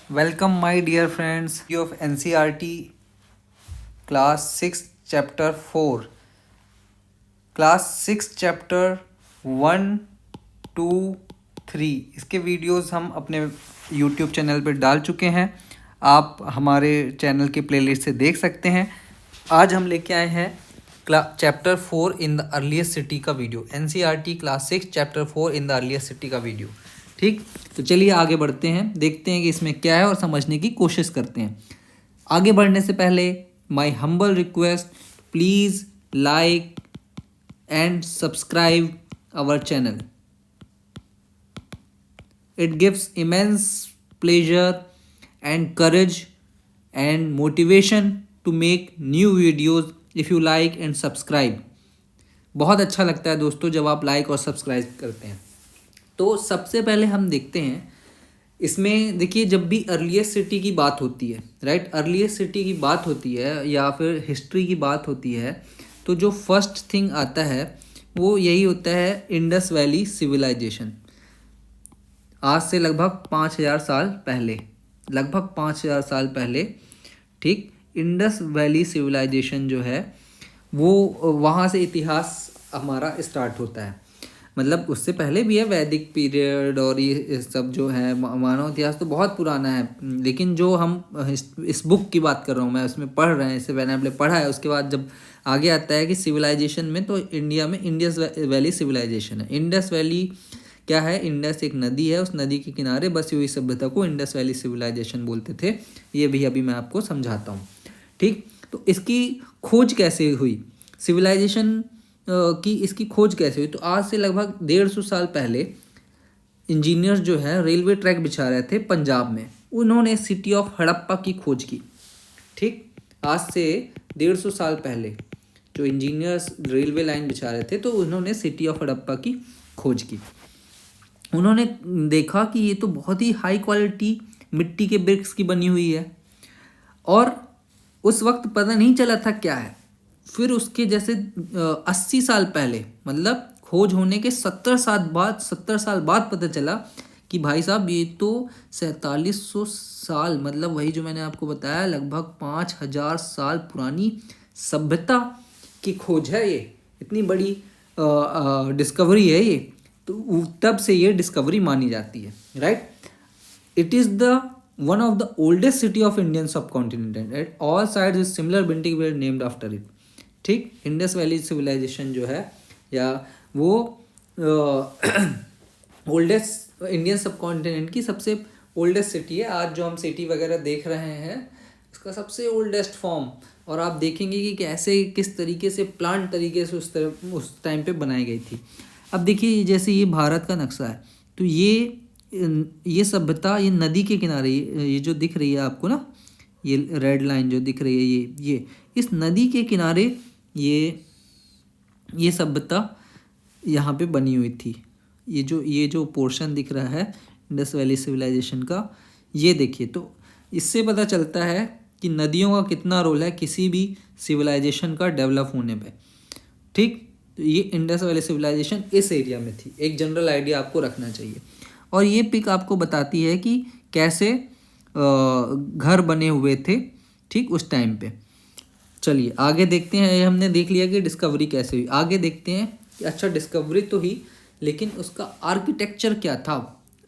Welcome, my dear friends, of NCRT Class 6 Chapter 4. Class 6 Chapter 1, 2, 3 इसके videos हम अपने YouTube channel पर डाल चुके हैं। आप हमारे चैनल के प्लेलिस्ट से देख सकते हैं। आज हम लेके आए हैं chapter 4 in the earliest city का video. NCRT class 6 chapter 4 in the earliest city का वीडियो। ठीक, तो चलिए आगे बढ़ते हैं, देखते हैं कि इसमें क्या है और समझने की कोशिश करते हैं। आगे बढ़ने से पहले my humble request, please like and subscribe our channel. It gives immense pleasure and courage and motivation to make new videos if you like and subscribe. बहुत अच्छा लगता है दोस्तों जब आप लाइक और सब्सक्राइब करते हैं। तो सबसे पहले हम देखते हैं इसमें, देखिए जब भी अर्लीस्ट सिटी की बात होती है, राइट, अर्लीस्ट सिटी की बात होती है या फिर हिस्ट्री की बात होती है, तो जो फर्स्ट थिंग आता है वो यही होता है इंडस वैली सिविलाइजेशन। आज से लगभग 5000 साल पहले, लगभग 5000 साल पहले, ठीक, इंडस वैली सिविलाइजेशन जो है वो वहाँ से इतिहास हमारा स्टार्ट होता है। मतलब उससे पहले भी है वैदिक पीरियड और ये सब जो है मानव इतिहास तो बहुत पुराना है, लेकिन जो हम इस बुक की बात कर रहा हूँ मैं, उसमें पढ़ रहे हैं, इससे मैंने आपने पढ़ा है। उसके बाद जब आगे आता है कि सिविलाइजेशन में, तो इंडिया में इंडस वैली सिविलाइजेशन है। इंडस वैली क्या है? इंडस एक नदी है, उस नदी के किनारे बसी हुई सभ्यता को इंडस वैली सिविलाइजेशन बोलते थे। ये भी अभी मैं आपको समझाता हूँ। ठीक, तो इसकी खोज कैसे हुई, सिविलाइजेशन की इसकी खोज कैसे हुई? तो आज से लगभग 150 साल पहले इंजीनियर्स जो है रेलवे ट्रैक बिछा रहे थे पंजाब में, उन्होंने सिटी ऑफ हड़प्पा की खोज की। ठीक, आज से 150 साल पहले जो इंजीनियर्स रेलवे लाइन बिछा रहे थे, तो उन्होंने सिटी ऑफ हड़प्पा की खोज की। उन्होंने देखा कि ये तो बहुत ही हाई क्वालिटी मिट्टी के ब्रिक्स की बनी हुई है, और उस वक्त पता नहीं चला था क्या है। फिर उसके जैसे 80 साल पहले, मतलब खोज होने के 70 साल बाद पता चला कि भाई साहब ये तो 4700 साल, मतलब वही जो मैंने आपको बताया, लगभग 5000 साल पुरानी सभ्यता की खोज है। ये इतनी बड़ी डिस्कवरी है ये, तो तब से ये डिस्कवरी मानी जाती है, right. It is the one of the oldest city of Indian subcontinent, right? All sides with similar building were named after it. ठीक, इंडस वैली सिविलाइजेशन जो है या वो ओल्डेस्ट इंडियन सबकॉन्टिनेंट की सबसे ओल्डेस्ट सिटी है। आज जो हम सिटी वगैरह देख रहे हैं इसका सबसे ओल्डेस्ट फॉर्म, और आप देखेंगे कि कैसे किस तरीके से प्लांट तरीके से उस टाइम पे बनाई गई थी। अब देखिए जैसे ये भारत का नक्शा है, तो ये सभ्यता ये नदी के किनारे, ये जो दिख रही है आपको ना, ये रेड लाइन जो दिख रही है, ये इस नदी के किनारे ये सभ्यता यहाँ पे बनी हुई थी। ये जो पोर्शन दिख रहा है इंडस वैली सिविलाइजेशन का, ये देखिए, तो इससे पता चलता है कि नदियों का कितना रोल है किसी भी सिविलाइजेशन का डेवलप होने पे। ठीक, तो ये इंडस वैली सिविलाइजेशन इस एरिया में थी। एक जनरल आइडिया आपको रखना चाहिए। और ये पिक आपको बताती है कि कैसे घर बने हुए थे, ठीक, उस टाइम पे। चलिए आगे देखते हैं। ये हमने देख लिया कि डिस्कवरी कैसे हुई। आगे देखते हैं कि अच्छा डिस्कवरी तो ही, लेकिन उसका आर्किटेक्चर क्या था।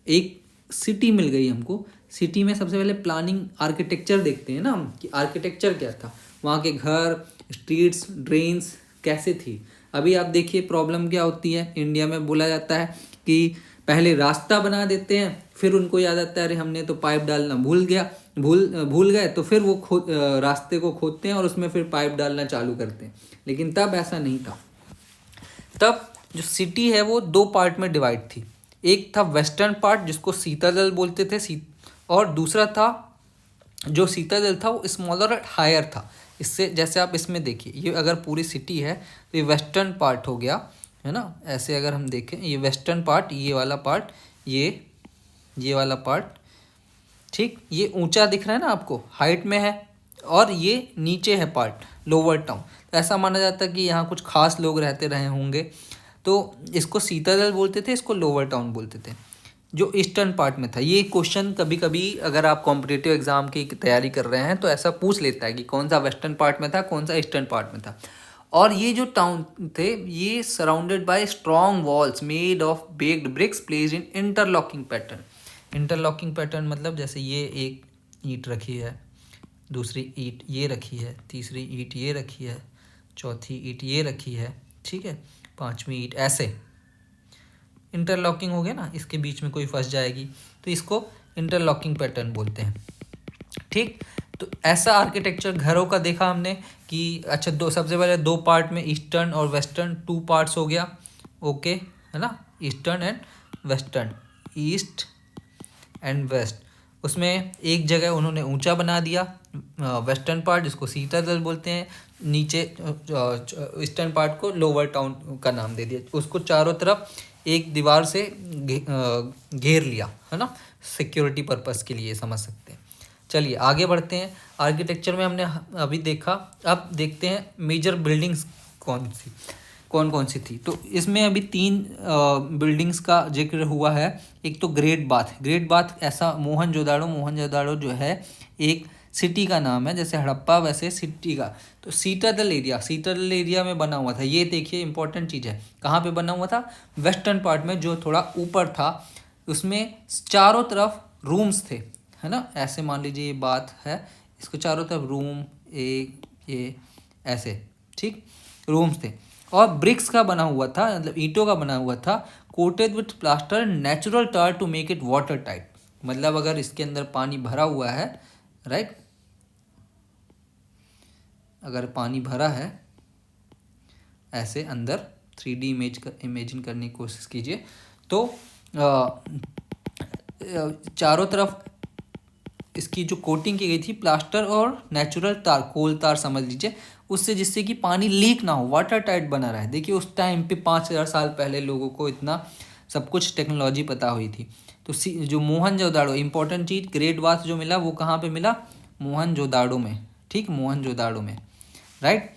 एक सिटी मिल गई हमको, सिटी में सबसे पहले प्लानिंग आर्किटेक्चर देखते हैं ना हम, कि आर्किटेक्चर क्या था, वहाँ के घर, स्ट्रीट्स, ड्रेन्स कैसे थी। अभी आप देखिए प्रॉब्लम क्या होती है इंडिया में। बोला जाता है कि पहले रास्ता बना देते हैं, फिर उनको याद आता है अरे हमने तो पाइप डालना भूल गए, तो फिर वो रास्ते को खोदते हैं और उसमें फिर पाइप डालना चालू करते हैं। लेकिन तब ऐसा नहीं था। तब जो सिटी है वो 2 पार्ट में डिवाइड थी। एक था वेस्टर्न पार्ट जिसको सीतादल बोलते थे, और दूसरा था जो सीतादल था वो स्मॉलर और हायर था। इससे जैसे आप इसमें देखिए, ये अगर पूरी सिटी है तो ये वेस्टर्न पार्ट हो गया, है ना। ऐसे अगर हम देखें, ये वेस्टर्न पार्ट, ये वाला पार्ट, ये वाला पार्ट, ठीक, ये ऊंचा दिख रहा है ना आपको, हाइट में है, और ये नीचे है पार्ट, लोअर टाउन। तो ऐसा माना जाता है कि यहाँ कुछ खास लोग रहते रहे होंगे, तो इसको सीतादल बोलते थे, इसको लोअर टाउन बोलते थे। जो ईस्टर्न पार्ट में था। ये क्वेश्चन कभी कभी अगर आप कॉम्पिटिटिव एग्जाम की तैयारी कर रहे हैं तो ऐसा पूछ लेता है कि कौन सा वेस्टर्न पार्ट में था, कौन सा ईस्टर्न पार्ट में था। और ये जो टाउन थे ये surrounded by strong walls made of baked bricks placed in interlocking pattern. Interlocking pattern मतलब जैसे ये एक ईंट रखी है, दूसरी ईंट ये रखी है, तीसरी ईंट ये रखी है, चौथी ईंट ये रखी है, ठीक है, पांचवी ईंट, ऐसे इंटरलॉकिंग हो गया ना, इसके बीच में कोई फंस जाएगी तो इसको इंटरलॉकिंग पैटर्न बोलते हैं। ठीक, तो ऐसा आर्किटेक्चर घरों का देखा हमने कि अच्छा दो, सबसे पहले दो पार्ट में ईस्टर्न और वेस्टर्न, टू पार्ट्स हो गया, ओके है ना, eastern and western, east and west. उसमें एक जगह उन्होंने ऊंचा बना दिया वेस्टर्न पार्ट जिसको सीतादल बोलते हैं, नीचे ईस्टर्न पार्ट को लोअर टाउन का नाम दे दिया, उसको चारों तरफ एक दीवार से घेर लिया, है ना, सिक्योरिटी पर्पस के लिए समझ सकते हैं। चलिए आगे बढ़ते हैं। आर्किटेक्चर में हमने अभी देखा, अब देखते हैं मेजर बिल्डिंग्स कौन कौन सी थी। तो इसमें अभी तीन बिल्डिंग्स का जिक्र हुआ है। एक तो ग्रेट बाथ। ग्रेट बाथ ऐसा मोहनजोदाड़ो जो है एक सिटी का नाम है, जैसे हड़प्पा वैसे सिटी का। तो सीतादल एरिया में बना हुआ था। ये देखिए इंपॉर्टेंट चीज़ है, कहाँ पे बना हुआ था, वेस्टर्न पार्ट में जो थोड़ा ऊपर था। उसमें चारों तरफ रूम्स थे, है ना, ऐसे मान लीजिए ये बात है, इसको चारों तरफ रूम एक ये ऐसे, ठीक, रूम्स थे। और ब्रिक्स का बना हुआ था, मतलब ईंटों का बना हुआ था, coated with plaster natural tar to make it watertight. मतलब अगर इसके अंदर पानी भरा हुआ है, राइट, अगर पानी भरा है ऐसे अंदर 3D इमेजिन करने की कोशिश कीजिए, तो चारों तरफ इसकी जो कोटिंग की गई थी प्लास्टर और नेचुरल तार, कोल तार समझ लीजिए, उससे जिससे कि पानी लीक ना हो, वाटर टाइट बना रहे। देखिए उस टाइम पे 5000 साल पहले लोगों को इतना सब कुछ टेक्नोलॉजी पता हुई थी। तो जो मोहनजोदाड़ो, इंपॉर्टेंट चीज़, ग्रेट बाथ जो मिला वो कहाँ पे मिला, मोहनजोदाड़ो में, ठीक, मोहनजोदाड़ो में, राइट,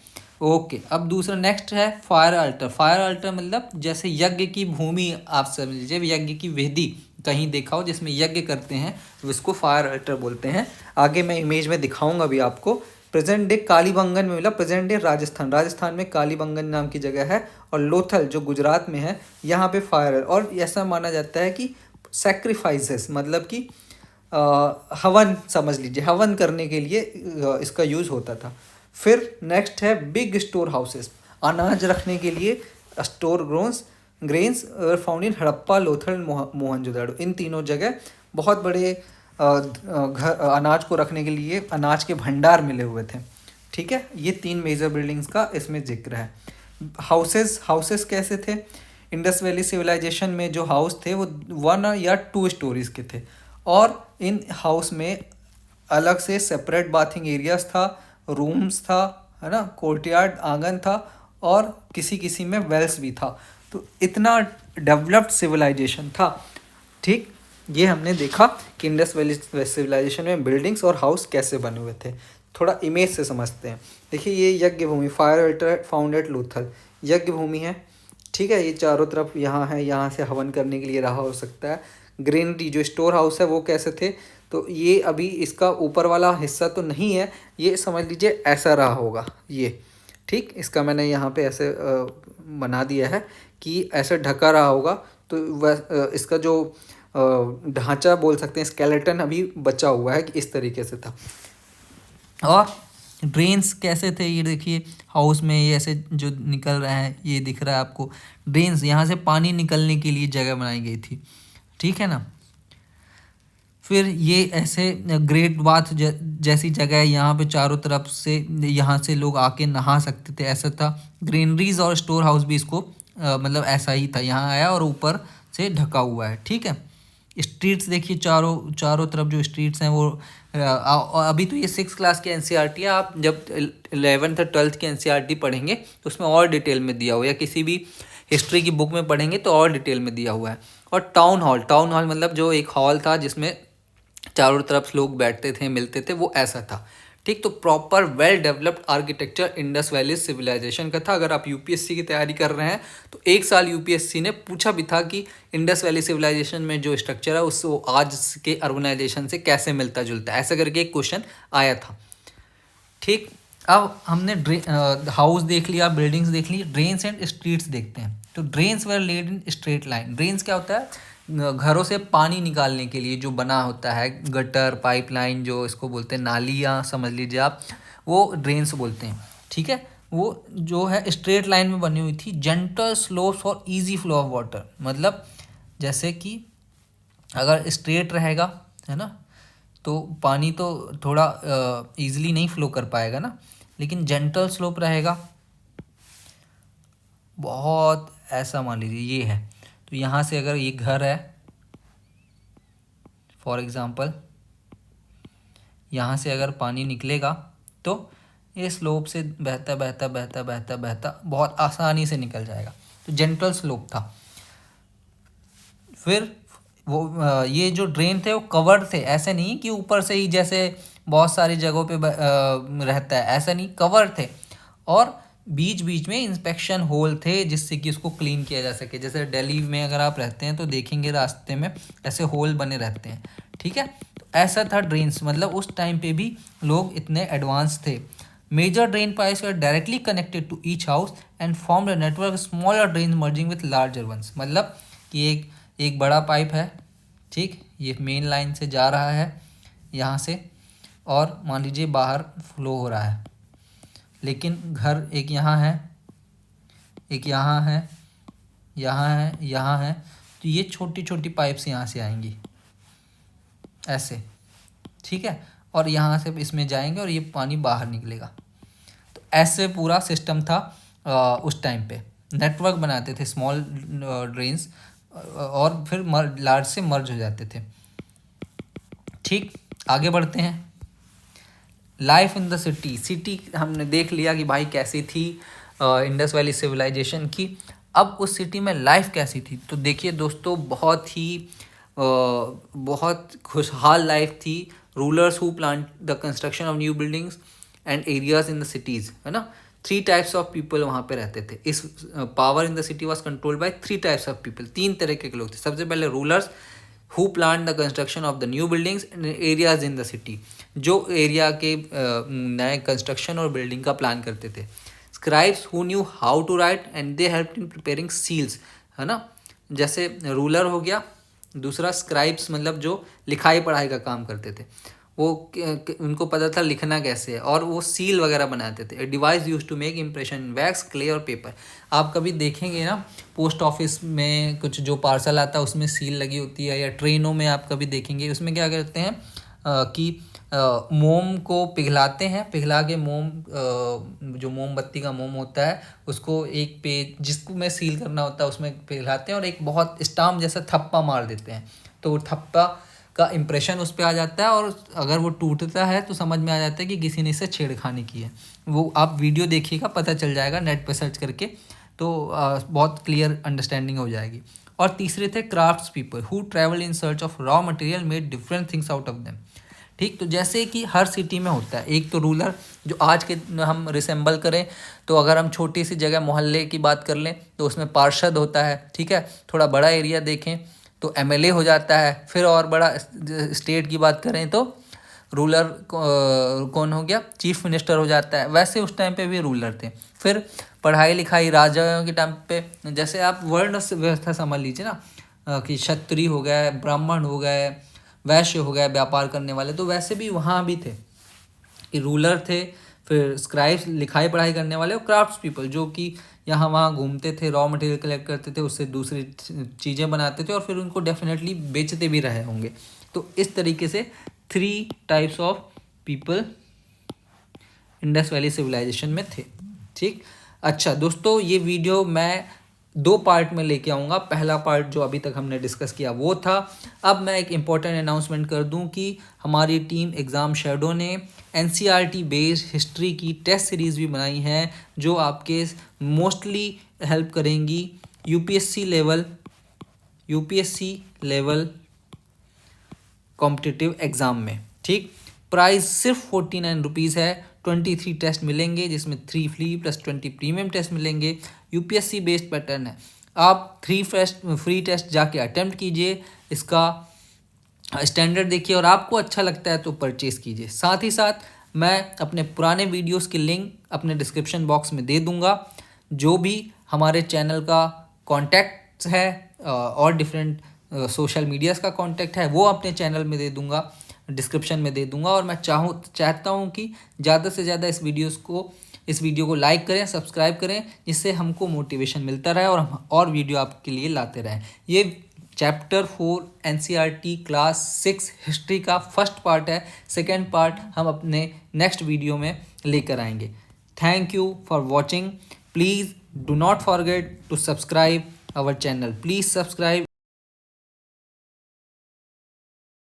ओके। अब दूसरा नेक्स्ट है फायर अल्टर। फायर अल्टर मतलब जैसे यज्ञ की भूमि, आप समझ लीजिए यज्ञ की वेदी कहीं देखा हो जिसमें यज्ञ करते हैं, तो इसको फायर अल्टर बोलते हैं। आगे मैं इमेज में दिखाऊंगा अभी आपको। प्रेजेंट डे कालीबंगन में मिला, प्रेजेंट डे राजस्थान में कालीबंगन नाम की जगह है, और लोथल जो गुजरात में है, यहाँ पे फायर। और ऐसा माना जाता है कि सेक्रीफाइसेस मतलब कि हवन, समझ लीजिए हवन करने के लिए इसका यूज़ होता था। फिर नेक्स्ट है बिग स्टोर हाउसेस, अनाज रखने के लिए store grains found in Harappa, Lothal, Mohenjodaro. इन तीनों जगह बहुत बड़े घर अनाज को रखने के लिए अनाज के भंडार मिले हुए थे, ठीक है। ये तीन मेजर बिल्डिंग्स का इसमें जिक्र है। हाउसेस कैसे थे, इंडस वैली सिविलाइजेशन में जो हाउस थे वो 1 या 2 स्टोरीज के थे, और इन हाउस में अलग से सेपरेट बाथिंग एरियाज था, रूम्स था, है ना, कोर्टयार्ड आंगन था, और किसी में वेल्स भी था। तो इतना डेवलप्ड सिविलाइजेशन था, ठीक। ये हमने देखा कि इंडस वैली सिविलाइजेशन में बिल्डिंग्स और हाउस कैसे बने हुए थे। थोड़ा इमेज से समझते हैं। देखिए ये यज्ञ भूमि, fire altar found at Lothal, यज्ञ भूमि है, ठीक है। ये चारों तरफ यहाँ है, यहाँ से हवन करने के लिए रहा हो सकता है। ग्रेनरी जो स्टोर हाउस है वो कैसे थे, तो ये अभी इसका ऊपर वाला हिस्सा तो नहीं है, ये समझ लीजिए ऐसा रहा होगा ये, ठीक। इसका मैंने यहाँ पे ऐसे बना दिया है कि ऐसे ढका रहा होगा, तो इसका जो ढांचा बोल सकते हैं, स्केलेटन अभी बचा हुआ है कि इस तरीके से था। और ड्रेन्स कैसे थे, ये देखिए हाउस में ये ऐसे जो निकल रहा है, ये दिख रहा है आपको, ड्रेन्स, यहाँ से पानी निकलने के लिए जगह बनाई गई थी, ठीक है ना। फिर ये ऐसे ग्रेट बाथ जैसी जगह है, यहाँ पे चारों तरफ से यहाँ से लोग आके नहा सकते थे, ऐसा था। ग्रीनरीज और स्टोर हाउस भी इसको मतलब ऐसा ही था, यहाँ आया और ऊपर से ढका हुआ है, ठीक है। स्ट्रीट्स देखिए, चारों तरफ जो स्ट्रीट्स हैं वो अभी तो ये 6th क्लास की एनसीईआरटी है, आप जब 11th और 12th की एनसीईआरटी पढ़ेंगे तो उसमें और डिटेल में दिया हुआ है, या किसी भी हिस्ट्री की बुक में पढ़ेंगे तो और डिटेल में दिया हुआ है। और टाउन हॉल मतलब जो एक हॉल था जिसमें चारों तरफ लोग बैठते थे, मिलते थे, वो ऐसा था। ठीक। तो proper well developed architecture Indus valley civilisation का था। अगर आप यूपीएससी की तैयारी कर रहे हैं तो एक साल यूपीएससी ने पूछा भी था कि इंडस वैली सिविलाइजेशन में जो स्ट्रक्चर है उसको आज के अर्बनाइजेशन से कैसे मिलता जुलता है, ऐसा करके एक क्वेश्चन आया था। ठीक। अब हमने हाउस देख लिया, बिल्डिंग्स देख ली, ड्रेन्स एंड स्ट्रीट्स देखते हैं। तो drains were laid in straight line. Drains क्या होता है? घरों से पानी निकालने के लिए जो बना होता है, गटर पाइपलाइन जो इसको बोलते हैं, नालियाँ समझ लीजिए आप, वो ड्रेन्स बोलते हैं। ठीक है। वो जो है स्ट्रेट लाइन में बनी हुई थी। जेंटल स्लोप्स और इजी फ्लो ऑफ वाटर, मतलब जैसे कि अगर स्ट्रेट रहेगा, है ना, तो पानी तो थोड़ा ईजिली नहीं फ्लो कर पाएगा ना, लेकिन जेंटल स्लोप रहेगा बहुत, ऐसा मान लीजिए ये है। तो यहाँ से अगर ये घर है फॉर एग्ज़ाम्पल, यहाँ से अगर पानी निकलेगा तो ये स्लोप से बहता बहता बहता बहता बहता बहुत आसानी से निकल जाएगा। तो जेंटल स्लोप था। फिर वो ये जो ड्रेन थे वो कवर्ड थे, ऐसे नहीं कि ऊपर से ही जैसे बहुत सारी जगहों पे रहता है, ऐसा नहीं, कवर थे। और बीच बीच में इंस्पेक्शन होल थे जिससे कि उसको क्लीन किया जा सके। जैसे दिल्ली में अगर आप रहते हैं तो देखेंगे रास्ते में ऐसे होल बने रहते हैं। ठीक है। तो ऐसा था ड्रेन्स, मतलब उस टाइम पे भी लोग इतने एडवांस थे। Major drain pipes were directly connected to each house and form a network smaller drain merging with larger ones. मतलब कि एक बड़ा पाइप है, ठीक, ये मेन लाइन से जा रहा है यहाँ से, और मान लीजिए बाहर फ्लो हो रहा है, लेकिन घर एक यहाँ है, एक यहाँ है, यहाँ है, यहाँ है। तो ये छोटी छोटी पाइप्स यहाँ से आएंगी ऐसे, ठीक है, और यहाँ से इसमें जाएंगे और ये पानी बाहर निकलेगा। तो ऐसे पूरा सिस्टम था उस टाइम पे। नेटवर्क बनाते थे स्मॉल ड्रेन्स और फिर लार्ज से मर्ज हो जाते थे। ठीक। आगे बढ़ते हैं। Life in the city. City हमने देख लिया कि भाई कैसी थी इंडस वैली सिविलाइजेशन की। अब उस सिटी में लाइफ कैसी थी, तो देखिए दोस्तों, बहुत खुशहाल लाइफ थी। Rulers who plan the construction of new buildings and areas in the cities, है ना। 3 टाइप्स ऑफ पीपल वहाँ पे रहते थे। इस power in the city was controlled by 3 types of people. 3 तरीके के लोग थे। सबसे पहले rulers who plan the construction of the new buildings and areas in the city, जो एरिया के नए कंस्ट्रक्शन और बिल्डिंग का प्लान करते थे। Scribes who knew how to write and they help in preparing seals, है ना। जैसे रूलर हो गया, दूसरा स्क्राइब्स मतलब जो लिखाई पढ़ाई का काम करते थे, वो उनको पता था लिखना कैसे है, और वो सील वगैरह बनाते थे। Device use to make impression wax, clay और पेपर। आप कभी देखेंगे ना पोस्ट ऑफिस में कुछ जो पार्सल आता है उसमें सील लगी होती है, या ट्रेनों में आप कभी देखेंगे उसमें क्या करते हैं कि मोम को पिघलाते हैं, पिघला के मोम जो मोमबत्ती का मोम होता है उसको एक पेज जिसको में सील करना होता है उसमें पिघलाते हैं और एक बहुत स्टाम्प जैसा थप्पा मार देते हैं, तो वो थप्पा का इम्प्रेशन उस पर आ जाता है, और अगर वो टूटता है तो समझ में आ जाता है कि किसी ने इससे छेड़खानी की है। वो आप वीडियो देखिएगा, पता चल जाएगा नेट पर सर्च करके, तो बहुत क्लियर अंडरस्टैंडिंग हो जाएगी। और तीसरे थे crafts people who travel in search of raw material made different things out of them. ठीक। तो जैसे कि हर सिटी में होता है, एक तो रूलर जो आज के हम रिसेंबल करें तो अगर हम छोटी सी जगह मोहल्ले की बात कर लें तो उसमें पार्षद होता है, ठीक है। थोड़ा बड़ा एरिया देखें तो एमएलए हो जाता है। फिर और बड़ा स्टेट की बात करें तो रूलर कौन हो गया, चीफ मिनिस्टर हो जाता है। वैसे उस टाइम पे भी रूलर थे। फिर पढ़ाई लिखाई राजाओं के टाइम पे, जैसे आप वर्ण व्यवस्था समझ लीजिए ना, कि क्षत्रिय हो गए, ब्राह्मण हो गए, वैश्य हो गए, व्यापार करने वाले, तो वैसे भी वहाँ भी थे कि रूलर थे। फिर स्क्राइब्स लिखाई पढ़ाई करने वाले, और क्राफ्ट्स पीपल जो कि यहाँ वहाँ घूमते थे, रॉ मटेरियल कलेक्ट करते थे, उससे दूसरी चीज़ें बनाते थे और फिर उनको डेफिनेटली बेचते भी रहे होंगे। तो इस तरीके से 3 types of people Indus valley civilisation में थे। ठीक। अच्छा दोस्तों, ये वीडियो मैं 2 पार्ट में लेके आऊँगा। पहला पार्ट जो अभी तक हमने डिस्कस किया वो था। अब मैं एक इम्पॉर्टेंट अनाउंसमेंट कर दूं कि हमारी टीम एग्ज़ाम शैडो ने एनसीईआरटी बेस्ड हिस्ट्री की टेस्ट सीरीज़ भी बनाई है, जो आपके मोस्टली हेल्प करेंगी यूपीएससी लेवल कॉम्पिटिटिव एग्ज़ाम में। ठीक। प्राइस सिर्फ 49 रुपीज़ है। 23 टेस्ट मिलेंगे जिसमें 3 फ्री प्लस 20 प्रीमियम टेस्ट मिलेंगे। यूपीएससी बेस्ड पैटर्न है। आप 3 फ्री टेस्ट जाके अटेम्प्ट कीजिए, इसका स्टैंडर्ड देखिए और आपको अच्छा लगता है तो परचेज़ कीजिए। साथ ही साथ मैं अपने पुराने वीडियोस की लिंक अपने डिस्क्रिप्शन बॉक्स में दे दूंगा। जो भी हमारे चैनल का कॉन्टैक्ट है और डिफरेंट सोशल मीडियाज़ का कॉन्टैक्ट है वो अपने चैनल में दे दूंगा, डिस्क्रिप्शन में दे दूंगा। और मैं चाहता हूँ कि ज़्यादा से ज़्यादा इस वीडियो को लाइक करें, सब्सक्राइब करें, जिससे हमको मोटिवेशन मिलता रहे और हम और वीडियो आपके लिए लाते रहें। ये चैप्टर 4 NCERT क्लास 6 हिस्ट्री का फर्स्ट पार्ट है। सेकेंड पार्ट हम अपने नेक्स्ट वीडियो में लेकर आएंगे। Thank you for watching. Please do not forget to subscribe our channel. Please subscribe.